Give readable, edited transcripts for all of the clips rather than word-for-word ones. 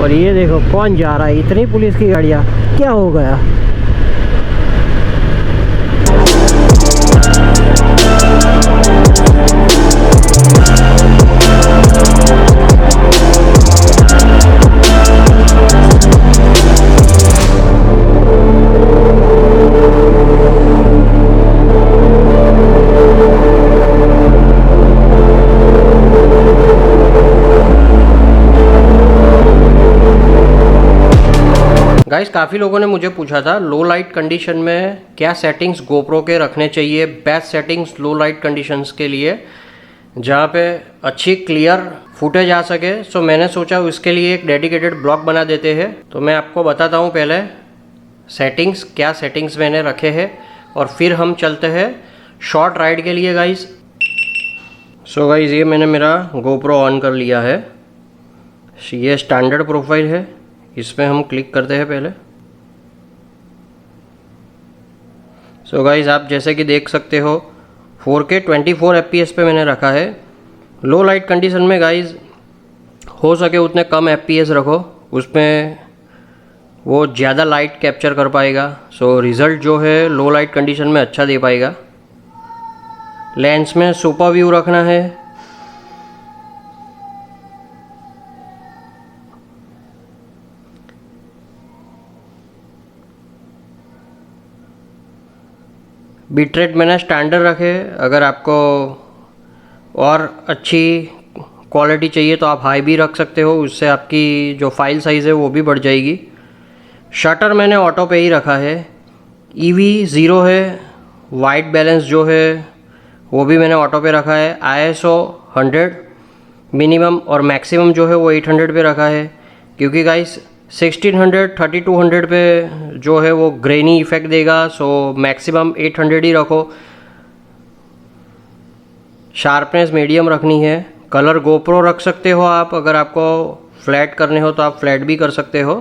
और ये देखो कौन जा रहा है, इतनी पुलिस की गाड़ियाँ, क्या हो गया। गाइस, काफ़ी लोगों ने मुझे पूछा था लो लाइट कंडीशन में क्या सेटिंग्स गोप्रो के रखने चाहिए, बेस्ट सेटिंग्स लो लाइट कंडीशंस के लिए जहाँ पे अच्छी क्लियर फुटेज आ सके। सो मैंने सोचा उसके लिए एक डेडिकेटेड ब्लॉग बना देते हैं। तो मैं आपको बताता हूँ पहले सेटिंग्स, क्या सेटिंग्स मैंने रखे हैं, और फिर हम चलते हैं शॉर्ट राइड के लिए गाइस। सो गाइस, ये मैंने मेरा गोप्रो ऑन कर लिया है। ये स्टैंडर्ड प्रोफाइल है, इसमें हम क्लिक करते हैं पहले। सो गाइज, आप जैसे कि देख सकते हो 4K 24 FPS पे मैंने रखा है। लो लाइट कंडीशन में गाइज हो सके उतने कम FPS रखो, उसमें वो ज़्यादा लाइट कैप्चर कर पाएगा। सो रिज़ल्ट जो है लो लाइट कंडीशन में अच्छा दे पाएगा। लेंस में सुपर व्यू रखना है। बिटरेट मैंने स्टैंडर्ड रखे। अगर आपको और अच्छी क्वालिटी चाहिए तो आप हाई भी रख सकते हो, उससे आपकी जो फाइल साइज़ है वो भी बढ़ जाएगी। शटर मैंने ऑटो पे ही रखा है। EV 0 है। वाइट बैलेंस जो है वो भी मैंने ऑटो पे रखा है। ISO 100 मिनिमम और मैक्सिमम जो है वो 800 पे रखा है, क्योंकि गाइस 1600 3200 पे जो है वो ग्रेनी इफेक्ट देगा। सो मैक्सिमम 800 ही रखो। शार्पनेस मीडियम रखनी है। कलर गोप्रो रख सकते हो आप, अगर आपको फ्लैट करने हो तो आप फ्लैट भी कर सकते हो।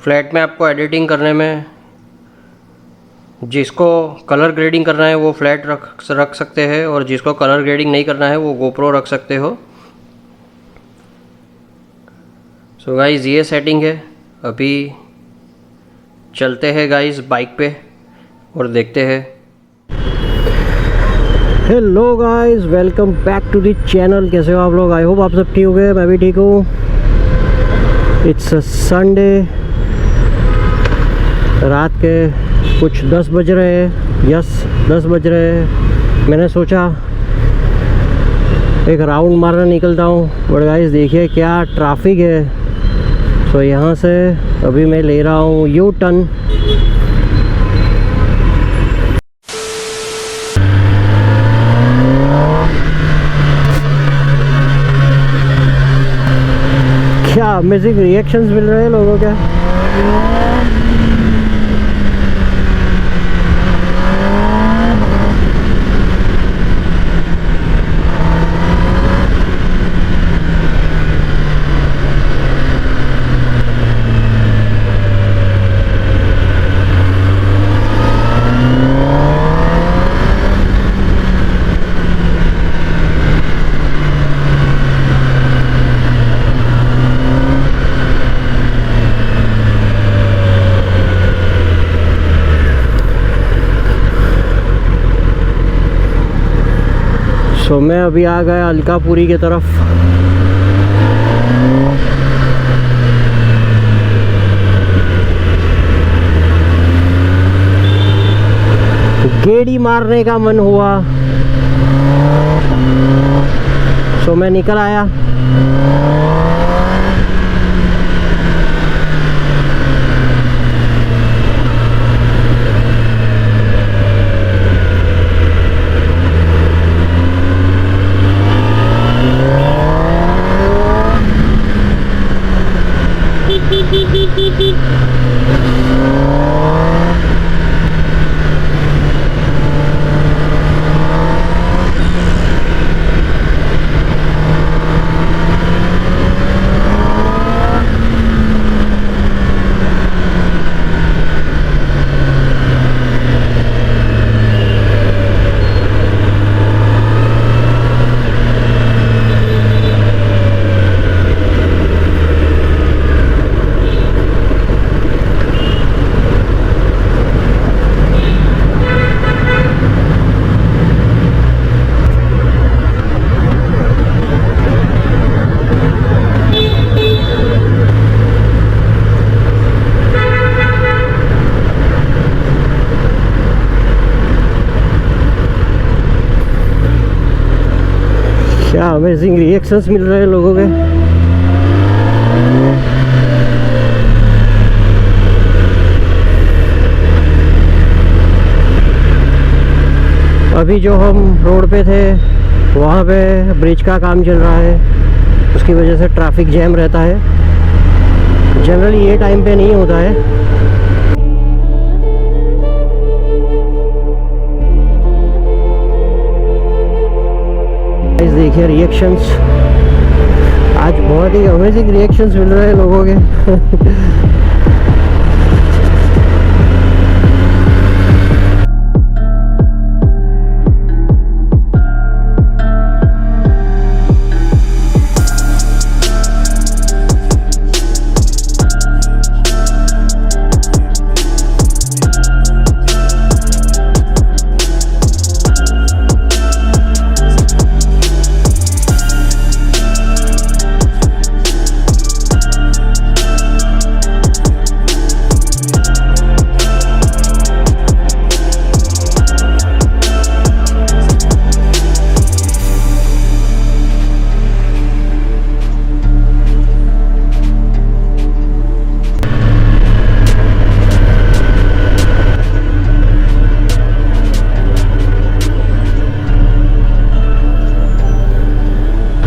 फ्लैट में आपको एडिटिंग करने में, जिसको कलर ग्रेडिंग करना है वो फ्लैट रख सकते हैं, और जिसको कलर ग्रेडिंग नहीं करना है वो गोप्रो रख सकते हो। सो गाइज़, ये सेटिंग है। अभी चलते हैं गाइज़ बाइक पे और देखते हैं। Hello guys, welcome back to the channel. कैसे हो आप लोग? आई होप आप सब ठीक हो गए, मैं भी ठीक हूँ। इट्स अ संडे, रात के कुछ 10 बज रहे हैं। यस, 10 बज रहे हैं। मैंने सोचा एक राउंड मारने निकलता हूँ, बट गाइस देखिए क्या ट्रैफिक है। सो यहाँ से अभी मैं ले रहा हूँ यू टर्न। क्या अमेजिंग रिएक्शंस मिल रहे हैं लोगों के। सो मैं अभी आ गया अलकापुरी की तरफ। गेड़ी मारने का मन हुआ, सो मैं निकल आया। क्या अमेजिंग रिएक्शंस मिल रहे हैं लोगों के। अभी जो हम रोड पे थे वहाँ पे ब्रिज का काम चल रहा है, उसकी वजह से ट्रैफिक जैम रहता है। जनरली ये टाइम पे नहीं होता है। देखिए रिएक्शंस, आज बहुत ही अमेजिंग रिएक्शंस मिल रहे हैं लोगों के।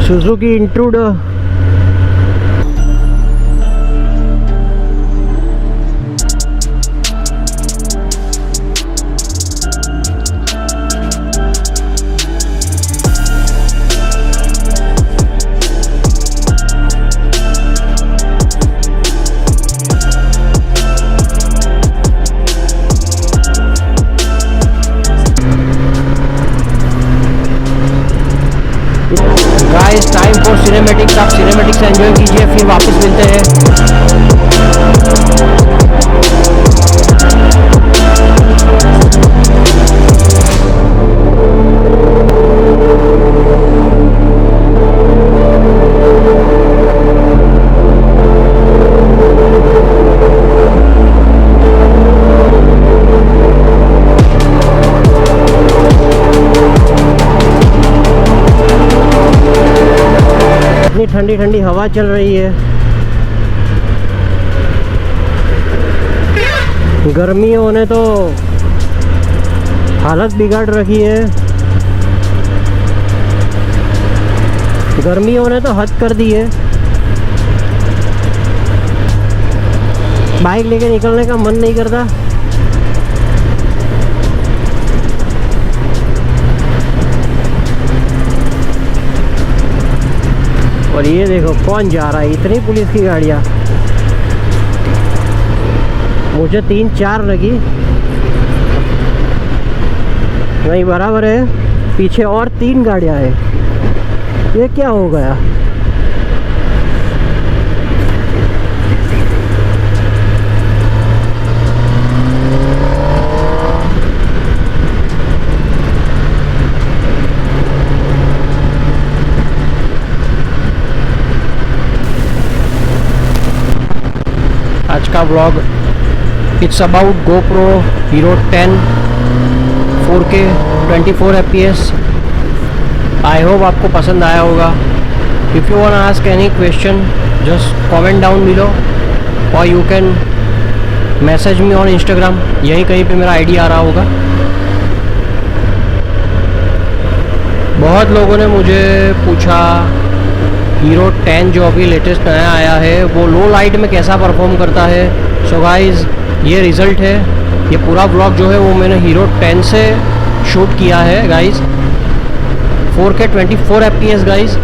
Suzuki intruder, guys time for cinematics. आप सिनेमैटिक्स एंजॉय कीजिए, फिर वापस मिलते हैं। ठंडी ठंडी हवा चल रही है। गर्मियों ने तो हालत बिगाड़ रखी है, गर्मियों ने तो हद कर दी है। बाइक लेके निकलने का मन नहीं करता। और ये देखो कौन जा रहा है, इतनी पुलिस की गाड़ियाँ। मुझे 3-4 लगी, नहीं बराबर है। पीछे और 3 गाड़ियाँ हैं। ये क्या हो गया? आज का vlog it's about GoPro Hero 10 4K 24 FPS। I hope आपको पसंद आया होगा। If you want ask any question just comment down below और you can message me on Instagram. यहीं कहीं पे मेरा आईडी आ रहा होगा। बहुत लोगों ने मुझे पूछा Hero 10 जो अभी लेटेस्ट नया आया है वो लो लाइट में कैसा परफॉर्म करता है। सो गाइज़ ये रिज़ल्ट है। ये पूरा ब्लॉग जो है वो मैंने Hero 10 से शूट किया है गाइज़। 4K 24 FPS guys.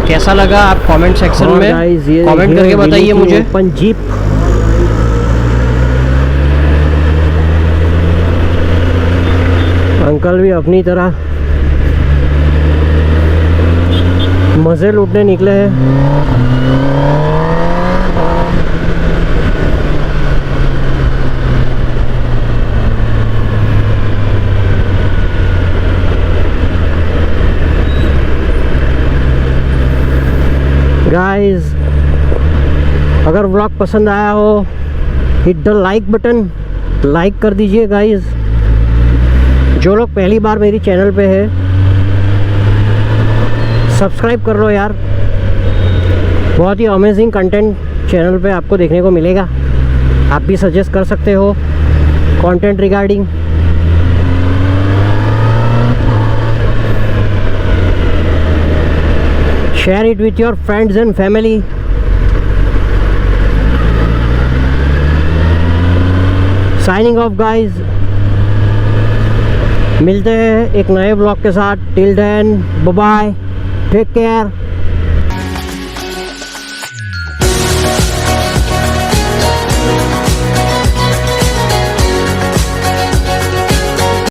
कैसा लगा आप कमेंट सेक्शन में कमेंट करके बताइए मुझे। जीप अंकल भी अपनी तरह मज़े लूटने निकले हैं। गाइस अगर व्लॉग पसंद आया हो hit the like button, like कर दीजिए गाइस। जो लोग पहली बार मेरी चैनल पे है सब्सक्राइब कर लो यार, बहुत ही अमेजिंग कंटेंट चैनल पे आपको देखने को मिलेगा। आप भी सजेस्ट कर सकते हो content regarding. Share it with your friends and family. Signing off guys, मिलते हैं एक नए ब्लॉग के साथ। Till then bye bye, take care.